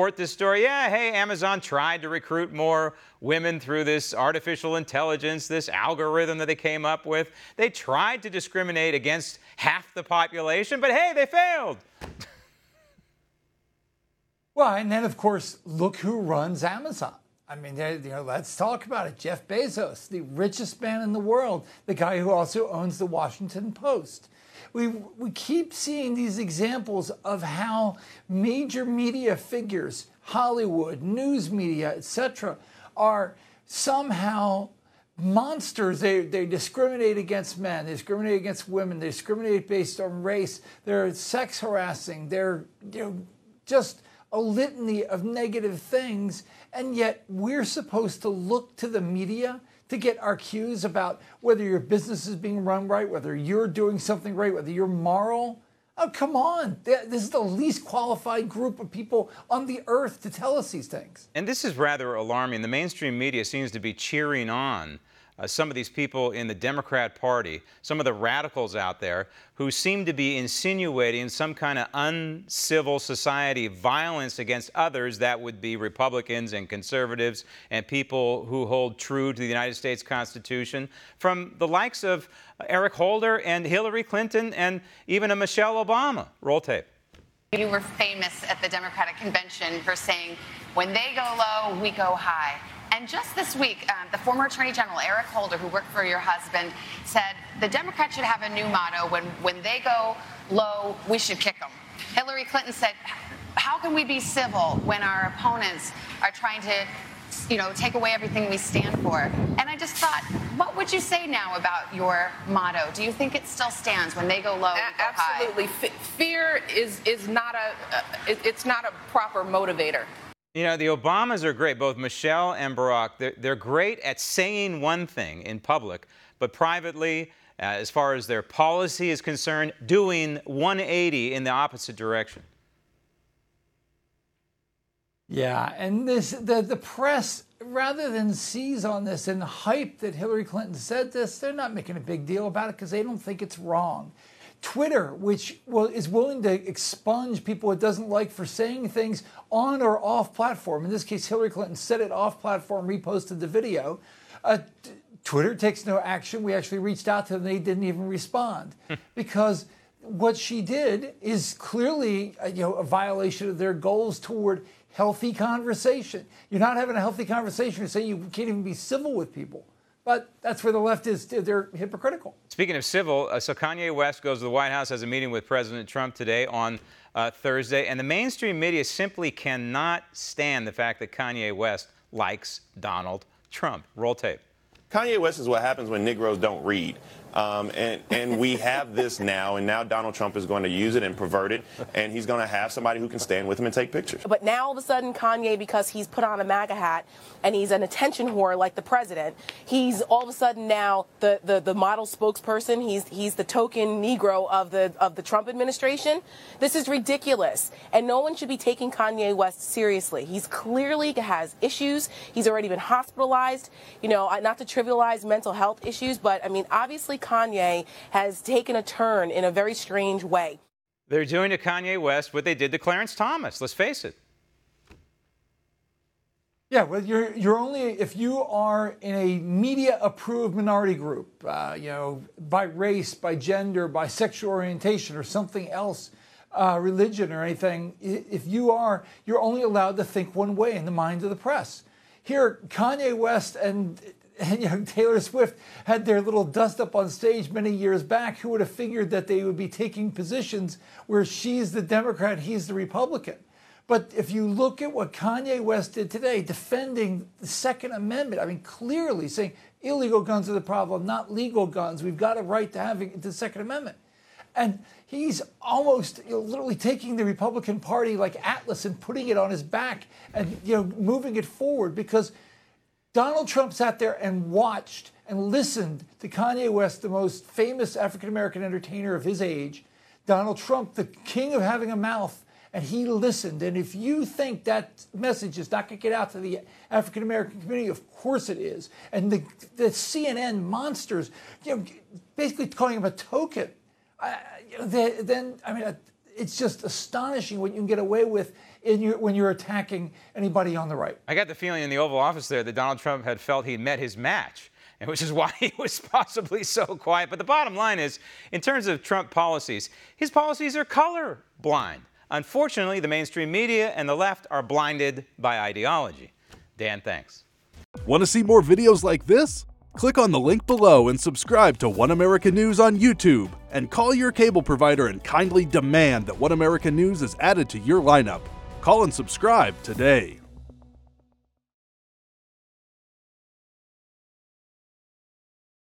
report this story. Yeah, hey, Amazon tried to recruit more women through this artificial intelligence, this algorithm that they came up with. They tried to discriminate against half the population, but hey, they failed. Well, and then, of course, look who runs Amazon. I mean, let's talk about it. Jeff Bezos, the richest man in the world, the guy who also owns the Washington Post. We keep seeing these examples of how major media figures, Hollywood, news media, etc., are somehow monsters. They discriminate against men, they discriminate against women, they discriminate based on race, they're sex harassing, they're just a litany of negative things, and yet we're supposed to look to the media to get our cues about whether your business is being run right, whether you're doing something right, whether you're moral. Oh, come on. This is the least qualified group of people on the earth to tell us these things. And this is rather alarming. The mainstream media seems to be cheering on some of these people in the Democrat Party, some of the radicals out there who seem to be insinuating some kind of uncivil society violence against others that would be Republicans and conservatives and people who hold true to the United States Constitution, from the likes of Eric Holder and Hillary Clinton and even a Michelle Obama. Roll tape. You were famous at the Democratic Convention for saying, when they go low, we go high. And just this week, the former Attorney General, Eric Holder, who worked for your husband, said the Democrats should have a new motto: when they go low, we should kick them. Hillary Clinton said, how can we be civil when our opponents are trying to, take away everything we stand for? And I just thought, what would you say now about your motto? Do you think it still stands? When they go low, we go absolutely. high? Fear is not it's not a proper motivator. You know, the Obamas are great, both Michelle and Barack. They're great at saying one thing in public, but privately, as far as their policy is concerned, doing 180 in the opposite direction. Yeah, and the press, rather than seize on this and hype that Hillary Clinton said this, they're not making a big deal about it because they don't think it's wrong. Twitter, which is willing to expunge people it doesn't like for saying things on or off platform. In this case, Hillary Clinton said it off platform, reposted the video. Twitter takes no action. We actually reached out to them. They didn't even respond because what she did is clearly a violation of their goals toward healthy conversation. You're not having a healthy conversation. You say you can't even be civil with people. But that's where the left is. They're hypocritical. Speaking of civil, so Kanye West goes to the White House, has a meeting with President Trump today on Thursday, and the mainstream media simply cannot stand the fact that Kanye West likes Donald Trump. Roll tape. Kanye West is what happens when Negroes don't read. And we have this now, and now Donald Trump is going to use it and pervert it, and he's going to have somebody who can stand with him and take pictures. But now all of a sudden, Kanye, because he's put on a MAGA hat and he's an attention whore like the president, he's all of a sudden now the model spokesperson. He's the token Negro of the Trump administration. This is ridiculous, and no one should be taking Kanye West seriously. He's clearly has issues. He's already been hospitalized. Not to trivialize mental health issues, but I mean, obviously Kanye has taken a turn in a very strange way. They're doing to Kanye West what they did to Clarence Thomas. Let's face it. Yeah, well, you're only if you are in a media-approved minority group, by race, by gender, by sexual orientation, or something else, religion or anything. If you are, you're only allowed to think one way in the mind of the press. Here, Kanye West and Taylor Swift had their little dust-up on stage many years back. Who would have figured that they would be taking positions where she's the Democrat, he's the Republican? But if you look at what Kanye West did today, defending the Second Amendment, I mean, clearly saying illegal guns are the problem, not legal guns. We've got a right to have the Second Amendment. And he's almost literally taking the Republican Party like Atlas and putting it on his back and moving it forward, because Donald Trump sat there and watched and listened to Kanye West, the most famous African-American entertainer of his age. Donald Trump, the king of having a mouth, and he listened. And if you think that message is not going to get out to the African-American community, of course it is. And the CNN monsters, basically calling him a token, it's just astonishing what you can get away with when you're attacking anybody on the right. I got the feeling in the Oval Office there that Donald Trump had felt he'd met his match, and which is why he was possibly so quiet. But the bottom line is, in terms of Trump policies, his policies are color blind. Unfortunately, the mainstream media and the left are blinded by ideology. Dan, thanks. Want to see more videos like this? Click on the link below and subscribe to One America News on YouTube, and call your cable provider and kindly demand that One America News is added to your lineup. Call and subscribe today.